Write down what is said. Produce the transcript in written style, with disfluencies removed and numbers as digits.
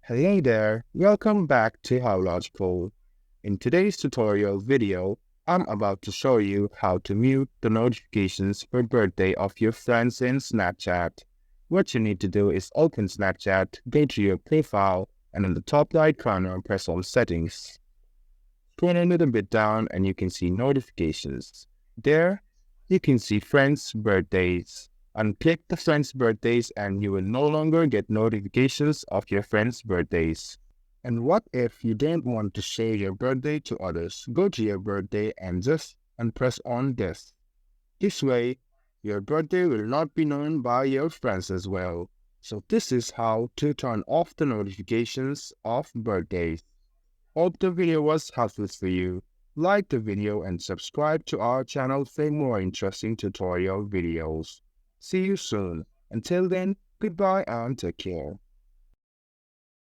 Hey there, welcome back to How Logical. In today's tutorial video, I'm about to show you how to mute the notifications for birthday of your friends in Snapchat. What you need to do is open Snapchat, go to your profile, and in the top right corner, press on Settings. Scroll a little bit down and you can see Notifications. There, you can see Friends' Birthdays. Unclick the friends' birthdays and you will no longer get notifications of your friends' birthdays. And what if you don't want to share your birthday to others? Go to your birthday and press on this. This way, your birthday will not be known by your friends as well. So this is how to turn off the notifications of birthdays. Hope the video was helpful for you. Like the video and subscribe to our channel for more interesting tutorial videos. See you soon. Until then, goodbye and take care.